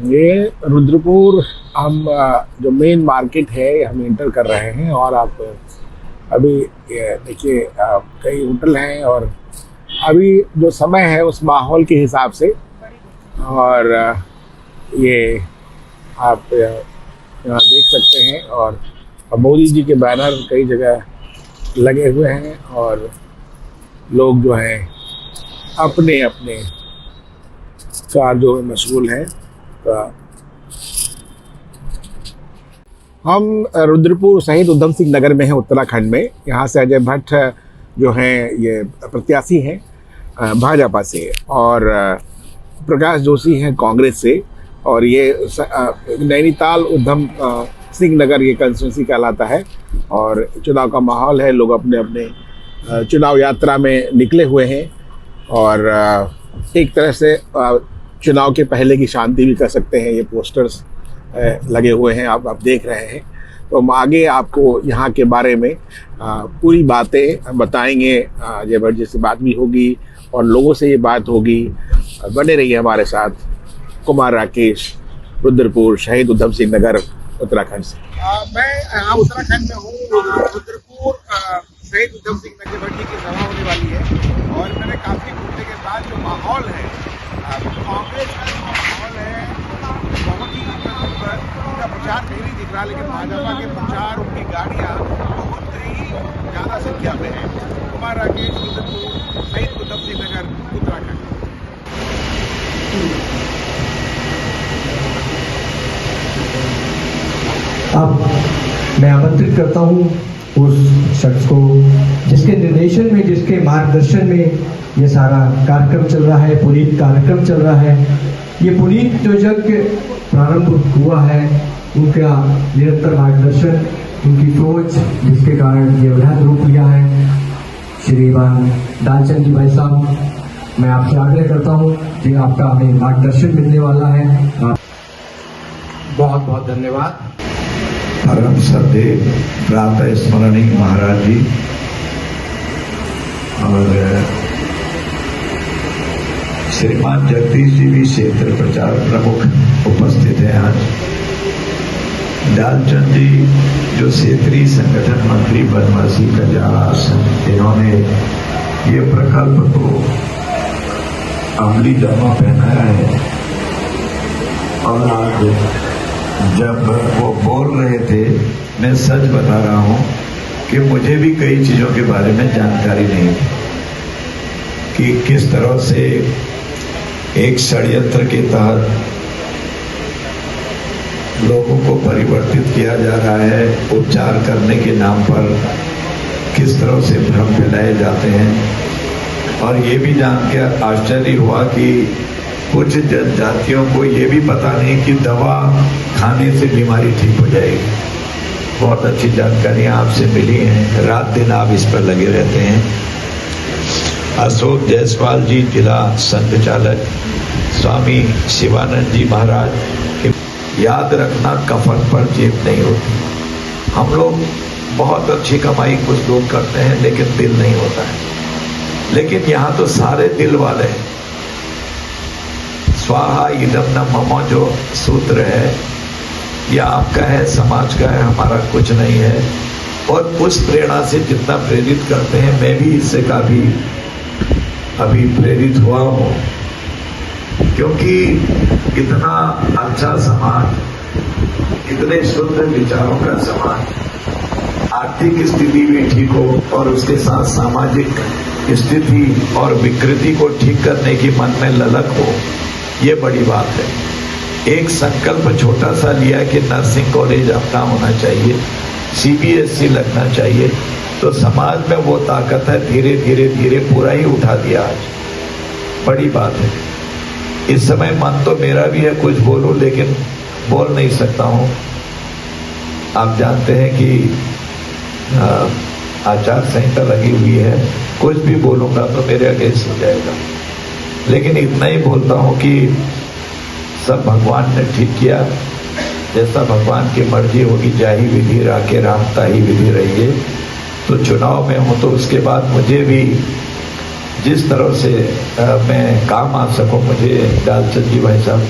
ये रुद्रपुर हम जो मेन मार्केट है हम एंटर कर रहे हैं और आप अभी ये देखिए कई होटल हैं और अभी जो समय है उस माहौल के हिसाब से और ये आप यहाँ देख सकते हैं और मोदी जी के बैनर कई जगह लगे हुए हैं और लोग जो हैं अपने अपने कार्यों में मशगूल हैं। हम रुद्रपुर शहीद उधम सिंह नगर में हैं उत्तराखंड में। यहाँ से अजय भट्ट जो हैं ये प्रत्याशी हैं भाजपा से और प्रकाश जोशी हैं कांग्रेस से और ये नैनीताल उधम सिंह नगर ये कंस्टिट्यूंसी कहलाता है और चुनाव का माहौल है। लोग अपने अपने चुनाव यात्रा में निकले हुए हैं और एक तरह से चुनाव के पहले की शांति भी कर सकते हैं। ये पोस्टर्स लगे हुए हैं आप देख रहे हैं। तो हम आगे आपको यहाँ के बारे में पूरी बातें बताएंगे। अजय भट्ट जी से बात भी होगी और लोगों से ये बात होगी। बने रहिए हमारे साथ। कुमार राकेश, रुद्रपुर शहीद उधम सिंह नगर उत्तराखंड से। मैं यहाँ उत्तराखंड में हूँ। रुद्रपुर शहीद उधम सिंह नगर भट्ट जी की सभा होने वाली है और मैंने काफ़ी घूमने के बाद जो माहौल है कांग्रेस का जो माहौल है बहुत ही उनका प्रचार नहीं दिख रहा, लेकिन भाजपा के प्रचार उनकी गाड़ियाँ बहुत ही ज़्यादा संख्या में है। कुमार राकेश, रुद्रपुर शहीद उधम सिंह नगर उत्तराखंड। अब मैं आमंत्रित करता हूं उस शख्स को जिसके निर्देशन में, जिसके मार्गदर्शन में ये सारा कार्यक्रम चल रहा है, पुनीत कार्यक्रम चल रहा है। ये पुनीत जो यज्ञ प्रारंभ हुआ है उनका निरंतर मार्गदर्शन, उनकी सोच जिसके कारण ये वृहद रूप लिया है। श्रीमान दालचंद जी भाई साहब, मैं आपसे आग्रह करता हूँ कि आपका हमें मार्गदर्शन मिलने वाला है। बहुत बहुत धन्यवाद। परम श्रद्धे प्रातः स्मरणीय महाराज जी और श्रीमान जगदीश जी भी क्षेत्र प्रचार प्रमुख उपस्थित हैं आज। दालचंद जी जो क्षेत्रीय संगठन मंत्री बनवासी कजास, इन्होंने ये प्रकल्प को अमली जामा पहनाया है और आज जब वो बोल रहे थे, मैं सच बता रहा हूं कि मुझे भी कई चीजों के बारे में जानकारी नहीं थी कि किस तरह से एक षड्यंत्र के तहत लोगों को परिवर्तित किया जा रहा है। उपचार करने के नाम पर किस तरह से भ्रम फैलाए जाते हैं और ये भी जान के आश्चर्य हुआ कि कुछ जनजातियों को ये भी पता नहीं कि दवा खाने से बीमारी ठीक हो जाएगी। बहुत अच्छी जानकारियां आपसे मिली हैं, रात दिन आप इस पर लगे रहते हैं। अशोक जायसवाल जी जिला संघचालक, स्वामी शिवानंद जी महाराज, याद रखना कफन पर जेब नहीं होती। हम लोग बहुत अच्छी कमाई कुछ लोग करते हैं लेकिन दिल नहीं होता है। लेकिन यहाँ तो सारे दिल वाले हैं। स्वाहा इदम न मम जो सूत्र है, यह आपका है, समाज का है, हमारा कुछ नहीं है। और उस प्रेरणा से जितना प्रेरित करते हैं, मैं भी इससे काफी अभी प्रेरित हुआ हूँ, क्योंकि इतना अच्छा समाज, इतने शुद्ध विचारों का समाज, आर्थिक स्थिति भी ठीक हो और उसके साथ सामाजिक स्थिति और विकृति को ठीक करने की मन में ललक हो, ये बड़ी बात है। एक संकल्प छोटा सा लिया कि नर्सिंग कॉलेज अपना होना चाहिए, सीबीएसई लगना चाहिए, तो समाज में वो ताकत है। धीरे धीरे धीरे पूरा ही उठा दिया आज। बड़ी बात है। इस समय मन तो मेरा भी है कुछ बोलूं, लेकिन बोल नहीं सकता हूं। आप जानते हैं कि आचार संहिता लगी हुई है, कुछ भी बोलूंगा तो मेरे अगेंस्ट हो जाएगा। लेकिन इतना ही बोलता हूं कि सब भगवान ने ठीक किया। जैसा भगवान की मर्जी होगी, जाही विधि राखे राम ताही विधि रहिए। तो चुनाव में हूं तो उसके बाद मुझे भी जिस तरह से मैं काम आ सकूं, मुझे दालचंद जी भाई साहब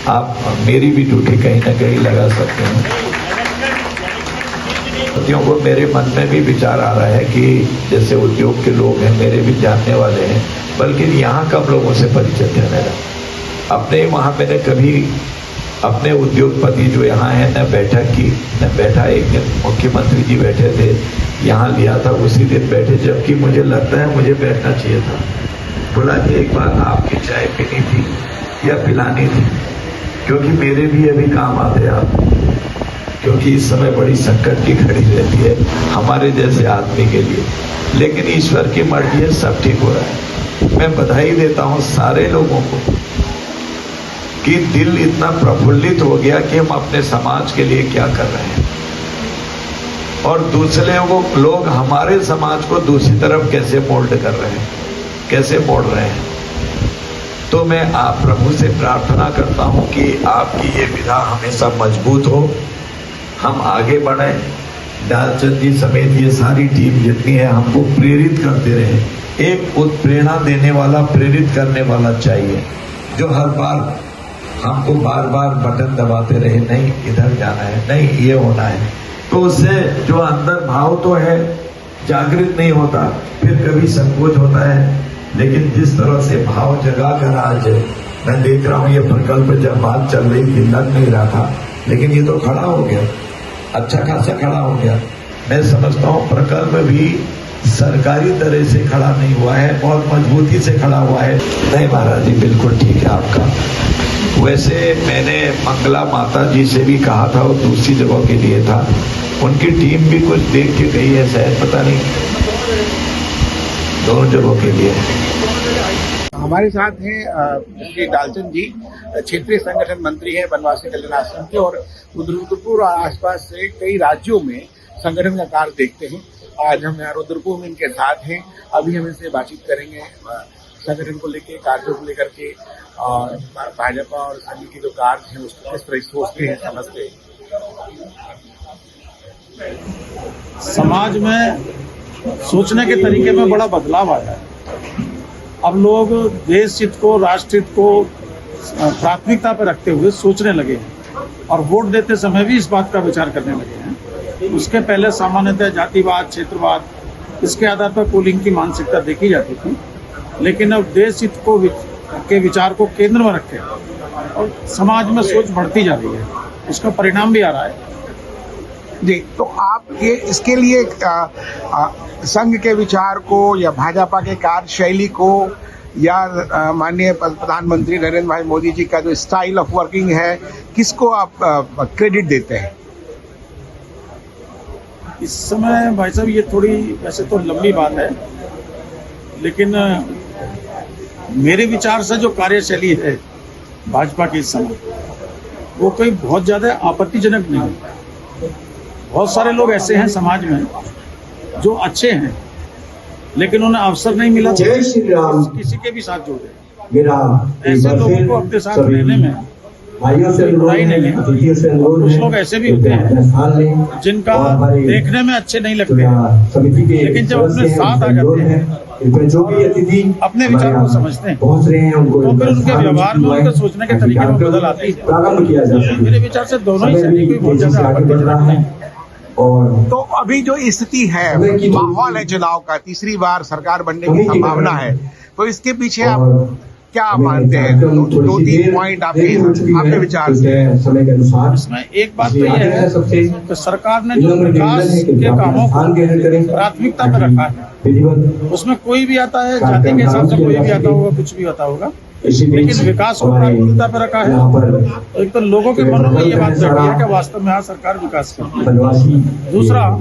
आप मेरी भी ड्यूटी कहीं ना कहीं लगा सकते हैं। को मेरे मन में भी विचार आ रहा है कि जैसे उद्योग के लोग हैं, मेरे भी जानने वाले हैं, बल्कि यहाँ कम लोगों से परिचय है मेरा। अपने वहाँ मैंने कभी अपने उद्योगपति जो यहाँ है न बैठक की न बैठा। एक दिन मुख्यमंत्री जी बैठे थे, यहाँ लिया था, उसी दिन बैठे, जबकि मुझे लगता है मुझे बैठना चाहिए था। बोला कि एक बार आपकी चाय पीनी थी या पिलानी थी, क्योंकि मेरे भी अभी काम आते आप, क्योंकि इस समय बड़ी संकट की घड़ी रहती है हमारे जैसे आदमी के लिए। लेकिन ईश्वर की मर्जी है, सब ठीक हो रहा है। मैं बधाई देता हूँ सारे लोगों को कि दिल इतना प्रफुल्लित हो गया कि हम अपने समाज के लिए क्या कर रहे हैं और दूसरे लोग हमारे समाज को दूसरी तरफ कैसे मोल्ड कर रहे हैं, कैसे मोड़ रहे हैं। तो मैं आप प्रभु से प्रार्थना करता हूँ कि आपकी ये विधा हमेशा मजबूत हो, हम आगे बढ़े। डालचंद जी समेत ये सारी टीम जितनी है हमको प्रेरित करते रहे। एक उत्प्रेरणा देने वाला, प्रेरित करने वाला चाहिए, जो हर बार हमको बार बार बटन दबाते रहे, नहीं इधर जाना है, नहीं ये होना है। तो उससे जो अंदर भाव तो है जागृत नहीं होता, फिर कभी संकोच होता है। लेकिन जिस तरह से भाव जगा कर आज मैं देख रहा हूँ, ये प्रकल्प जब बात चल रही थी लग नहीं रहा था, लेकिन ये तो खड़ा हो गया, अच्छा खासा खड़ा हो गया। मैं समझता हूँ प्रकल्प भी सरकारी तरह से खड़ा नहीं हुआ है, बहुत मजबूती से खड़ा हुआ है। नहीं महाराज जी, बिल्कुल ठीक है आपका। वैसे मैंने मंगला माता जी से भी कहा था, वो दूसरी जगह के लिए था, उनकी टीम भी कुछ देख के गई है शायद, पता नहीं, दोनों जगहों के लिए। हमारे साथ हैं श्री डालचंद जी, क्षेत्रीय संगठन मंत्री हैं बनवासी कल्याण आश्रम के, और रुद्रपुर और आसपास से कई राज्यों में संगठन का कार्य देखते हैं। आज हम यहाँ रुद्रपुर में इनके साथ हैं। अभी हम इनसे बातचीत करेंगे संगठन को लेकर, कार्यों को लेकर के, और भाजपा और संघ के जो कार्य हैं उसको किस तरह सोचते हैं, समझते हैं। समाज में सोचने के तरीके में बड़ा बदलाव आया है। अब लोग देश हित को, राष्ट्र हित को प्राथमिकता पर रखते हुए सोचने लगे हैं और वोट देते समय भी इस बात का विचार करने लगे हैं। उसके पहले सामान्यतः जातिवाद, क्षेत्रवाद, इसके आधार पर पोलिंग की मानसिकता देखी जाती थी, लेकिन अब देश हित को के विचार को केंद्र में रखे और समाज में सोच बढ़ती जा रही है, उसका परिणाम भी आ रहा है। जी, तो आप ये इसके लिए संघ के विचार को या भाजपा के कार्यशैली को या माननीय प्रधानमंत्री नरेंद्र भाई मोदी जी का जो स्टाइल ऑफ वर्किंग है, किसको आप क्रेडिट देते हैं? इस समय भाई साहब ये थोड़ी वैसे तो लंबी बात है, लेकिन मेरे विचार से जो कार्यशैली है भाजपा की इस समय, वो कोई बहुत ज़्यादा आपत्तिजनक नहीं है। बहुत सारे लोग ऐसे हैं समाज में जो अच्छे हैं, लेकिन उन्हें अवसर नहीं मिला जय श्री राम। किसी के भी साथ जोड़े। मेरा ऐसे लोगों को अपने साथ रहने में भाइयों से नहीं है। कुछ लोग ऐसे भी होते हैं जिनका देखने में अच्छे नहीं लगते, लेकिन जब अपने साथ आ जाते हैं, जो भी अतिथि अपने विचार को समझते हैं, पहुंच रहे हैं, उनको तो फिर उनके व्यवहार में, उनके सोचने के तरीके में बदल आती है। प्रारंभ किया जा सके। मेरे विचार से दोनों ही सैनिक कोई बहुत ज्यादा आपत्तिजनक नहीं। और तो अभी जो स्थिति है, माहौल है चुनाव का, तीसरी बार सरकार बनने की संभावना है, तो इसके पीछे आप क्या मानते हैं? दो तीन पॉइंट आपके विचार से। समय के अनुसार इसमें एक बात तो यह है कि सरकार ने जो विकास के कामों को प्राथमिकता पर रखा है, उसमें कोई भी आता है, जाति के हिसाब से कोई भी आता होगा, कुछ भी आता होगा, लेकिन विकास को प्राथमिकता पर रखा है। एक तो लोगों के मनों में ये बात बैठी है कि वास्तव में यहाँ सरकार विकास करती है। दूसरा,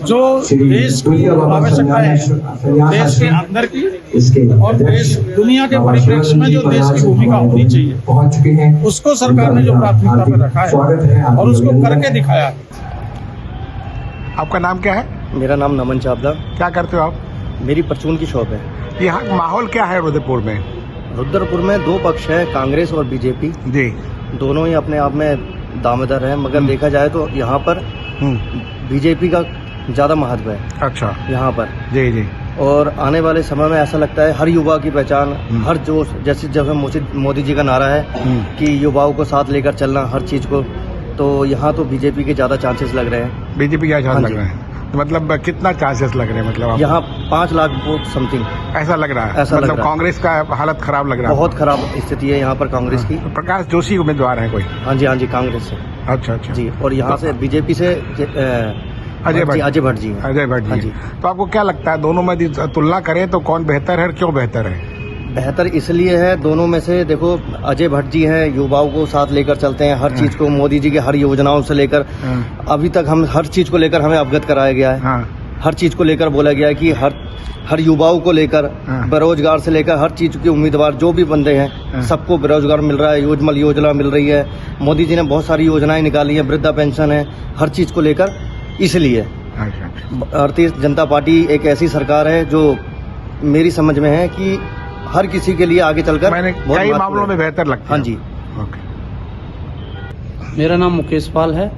जो देश की आवश्यकताएं हैं, देश के अंदर की और देश दुनिया के परिप्रेक्ष्य में जो देश की भूमिका होनी चाहिए, उसको सरकार ने जो प्राथमिकता पर रखा है और उसको करके दिखाया है। आपका नाम क्या है? मेरा नाम नमन चावला। क्या करते हो आप? मेरी परचून की शॉप है। यहाँ माहौल क्या है रुद्रपुर में? रुद्रपुर में दो पक्ष हैं, कांग्रेस और बीजेपी। जी, दोनों ही अपने आप में दावेदार हैं, मगर देखा जाए तो यहाँ पर बीजेपी का ज़्यादा महत्व है। अच्छा, यहाँ पर जी जी, और आने वाले समय में ऐसा लगता है हर युवा की पहचान, हर जोश, जैसे जब मोदी जी का नारा है कि युवाओं को साथ लेकर चलना हर चीज़ को, तो यहाँ तो बीजेपी के ज़्यादा चांसेस लग रहे हैं। बीजेपी का चांस हाँ लग जी। रहे हैं तो मतलब कितना चांसेस लग रहे हैं, मतलब यहाँ 5 लाख वोट समथिंग ऐसा लग रहा है? ऐसा लग मतलब रहा है। कांग्रेस का हालत खराब लग रहा है? बहुत खराब स्थिति है यहाँ पर कांग्रेस की। प्रकाश जोशी उम्मीदवार है कोई? हाँ जी कांग्रेस से। अच्छा अच्छा जी, और यहाँ से बीजेपी से अजय भट्ट जी हैं। अजय भट्ट हाँ जी। जी। तो आपको क्या लगता है दोनों में तुलना करें तो कौन बेहतर है और क्यों बेहतर है? बेहतर इसलिए है दोनों में से, देखो अजय भट्ट जी हैं, युवाओं को साथ लेकर चलते हैं, हर चीज़ को मोदी जी की हर योजनाओं से लेकर अभी तक हम हर चीज़ को लेकर हमें अवगत कराया गया है। हाँ हर चीज़ को लेकर बोला गया है कि हर युवाओं को लेकर, बेरोजगार से लेकर हर चीज़ के उम्मीदवार जो भी बंदे हैं सबको बेरोजगार मिल रहा है, योजमल योजना मिल रही है। मोदी जी ने बहुत सारी योजनाएं निकाली हैं, वृद्धा पेंशन है, हर चीज़ को लेकर। इसलिए भारतीय जनता पार्टी एक ऐसी सरकार है जो मेरी समझ में है कि हर किसी के लिए आगे चलकर मैंने कई मामलों में बेहतर लगता है। हाँ जी। ओके। मेरा नाम मुकेश पाल है।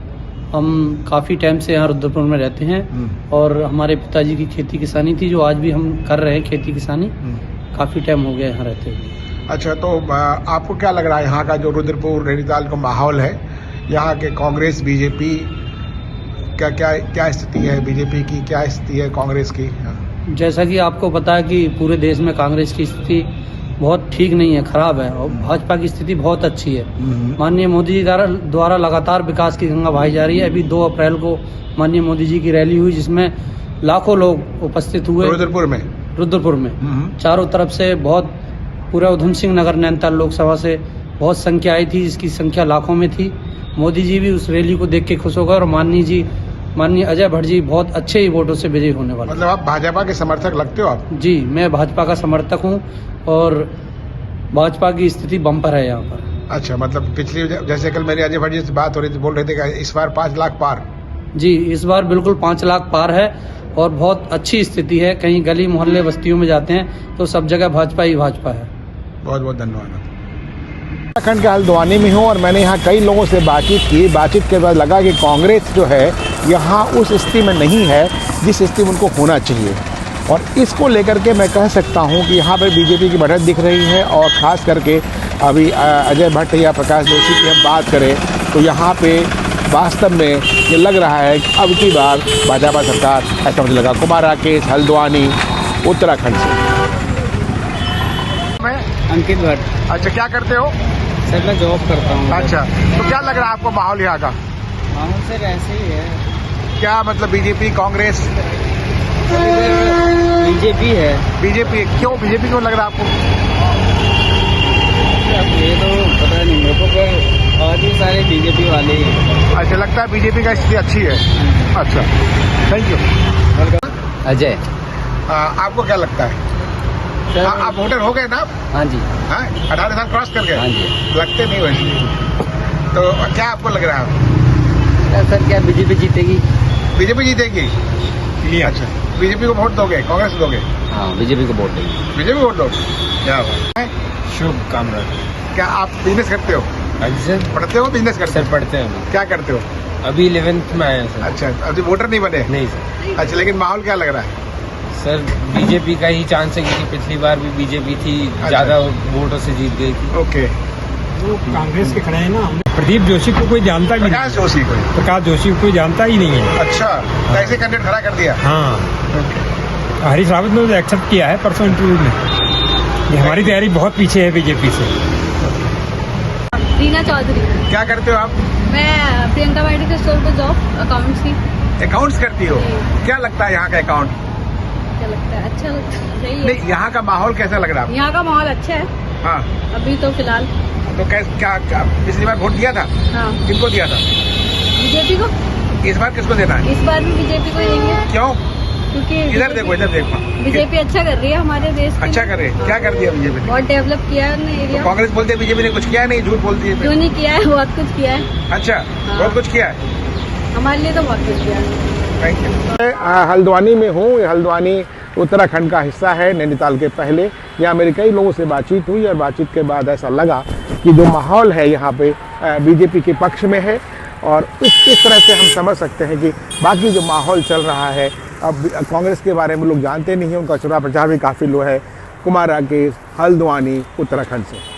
हम काफ़ी टाइम से यहाँ रुद्रपुर में रहते हैं और हमारे पिताजी की खेती किसानी थी, जो आज भी हम कर रहे हैं खेती किसानी। काफ़ी टाइम हो गया यहाँ रहते हुए। अच्छा, तो आपको क्या लग रहा है यहाँ का जो रुद्रपुर नैनीताल का माहौल है, यहाँ के कांग्रेस बीजेपी क्या स्थिति है? बीजेपी की क्या स्थिति है, कांग्रेस की? जैसा कि आपको पता है कि पूरे देश में कांग्रेस की स्थिति बहुत ठीक नहीं है, खराब है, और भाजपा की स्थिति बहुत अच्छी है। माननीय मोदी जी द्वारा लगातार विकास की गंगा बहाई जा रही है। अभी 2 अप्रैल को माननीय मोदी जी की रैली हुई जिसमें लाखों लोग उपस्थित हुए रुद्रपुर में। चारों तरफ से बहुत, पूरा उधम सिंह नगर नैनीताल लोकसभा से बहुत संख्या आई थी, जिसकी संख्या लाखों में थी। मोदी जी भी उस रैली को देख के खुश हो गए और माननीय अजय भट्ट जी बहुत अच्छे ही वोटों से विजयी होने वाले। मतलब आप भाजपा के समर्थक लगते हो आप? जी, मैं भाजपा का समर्थक हूं और भाजपा की स्थिति बम्पर है यहाँ पर। अच्छा, मतलब पिछली जैसे कल मेरी अजय भट्ट जी से बात हो रही थी, बोल रहे थे कि इस बार 5 लाख पार। जी, इस बार बिल्कुल 5 लाख पार है और बहुत अच्छी स्थिति है। कहीं गली मोहल्ले बस्तियों में जाते हैं तो सब जगह भाजपा ही भाजपा है। बहुत बहुत धन्यवाद। उत्तराखंड के हल्द्वानी में हूँ और मैंने यहाँ कई लोगों से बातचीत की। बातचीत के बाद लगा कि कांग्रेस जो है यहाँ उस स्थिति में नहीं है जिस स्थिति में उनको होना चाहिए, और इसको लेकर के मैं कह सकता हूँ कि यहाँ पर बीजेपी की बढ़त दिख रही है। और ख़ास करके अभी अजय भट्ट या प्रकाश जोशी की हम बात करें तो यहाँ पे वास्तव में ये लग रहा है कि अब की बार भाजपा सरकार, ऐसा मुझे लगा। कुमार राकेश, हल्द्वानी, उत्तराखंड से। मैं अंकित भट्ट। अच्छा, क्या करते हो? सर मैं जॉब करता हूँ। अच्छा, तो क्या लग रहा है आपको माहौल यहाँ का? माहौल सर ऐसे ही है। क्या मतलब बीजेपी, कांग्रेस? बीजेपी है। बीजेपी क्यों? बीजेपी क्यों लग रहा है आपको? ये तो पता नहीं मेरे को, पर और भी सारे बीजेपी वाले ही हैं। अच्छा, लगता है बीजेपी का स्थिति अच्छी है। अच्छा, थैंक यू। अजय। आपको क्या लगता है? आप वोटर हो गए ना? हाँ जी। हाँ, 18 साल क्रॉस कर गए? हाँ जी। लगते नहीं वैसे। तो क्या आपको लग रहा है? सर क्या बीजेपी जीतेगी? बीजेपी जीतेगी? अच्छा, बीजेपी को वोट दोगे, कांग्रेस को दोगे? हाँ, बीजेपी को वोट देंगे। बीजेपी को वोट दोगे? क्या बात है। शुभ कामना। क्या आप बिजनेस करते हो? सर पढ़ते हो, बिजनेस करते सर पढ़ते हैं हम। क्या करते हो? अभी 11th में आए हैं सर। अच्छा, अभी वोटर नहीं बने? नहीं सर। अच्छा, लेकिन माहौल क्या लग रहा है? सर बीजेपी का ही चांस है, क्योंकि पिछली बार भी बीजेपी थी, ज्यादा वोटों से जीत गई थी। ओके। वो कांग्रेस के खड़े हैं ना। प्रदीप जोशी को कोई जानता भी नहीं। प्रकाश जोशी को? प्रकाश जोशी को कोई जानता ही नहीं है। अच्छा, तो ऐसे कैंडिडेट खड़ा कर दिया? हाँ, हरीश रावत ने तो एक्सेप्ट किया है परसों इंटरव्यू में। ये हमारी तैयारी बहुत पीछे है बीजेपी से। रीना चौधरी। क्या करते हो आप? मैं प्रियंका मेडिकल स्टोर पर जॉब, अकाउंट्स की। अकाउंट्स करती हो? क्या लगता है यहाँ का अकाउंट? क्या लगता है? अच्छा लगता है। सही है। नहीं, यहाँ का माहौल कैसा लग रहा है? यहाँ का माहौल अच्छा है। हाँ, अभी तो फिलहाल। तो क्या पिछली बार वोट दिया था? हाँ, किनको दिया था? बीजेपी को। इस बार किसको देना है? इस बार भी बीजेपी को ही देंगे। क्यों? क्योंकि इधर देखो, इधर देखो। बीजेपी अच्छा कर रही है हमारे देश के अच्छा लिए। कर रही है? क्या कर दिया बीजेपी ने? बहुत डेवलप किया है उन्होंने एरिया। कांग्रेस बोलते हैं बीजेपी ने कुछ किया नहीं, झूठ बोलती है। क्यों नहीं किया है? बहुत कुछ किया है। अच्छा, बहुत कुछ किया है। हमारे लिए तो बहुत कुछ किया है। Thank you. हल्द्वानी में हूँ। हल्द्वानी उत्तराखंड का हिस्सा है, नैनीताल के पहले। यहाँ मेरी कई लोगों से बातचीत हुई और बातचीत के बाद ऐसा लगा कि जो माहौल है यहाँ पे बीजेपी के पक्ष में है, और इस तरह से हम समझ सकते हैं कि बाकी जो माहौल चल रहा है अब कांग्रेस के बारे में लोग जानते नहीं हैं, उनका चुनाव प्रचार भी काफ़ी लो है। कुमार राकेश, हल्द्वानी, उत्तराखंड से।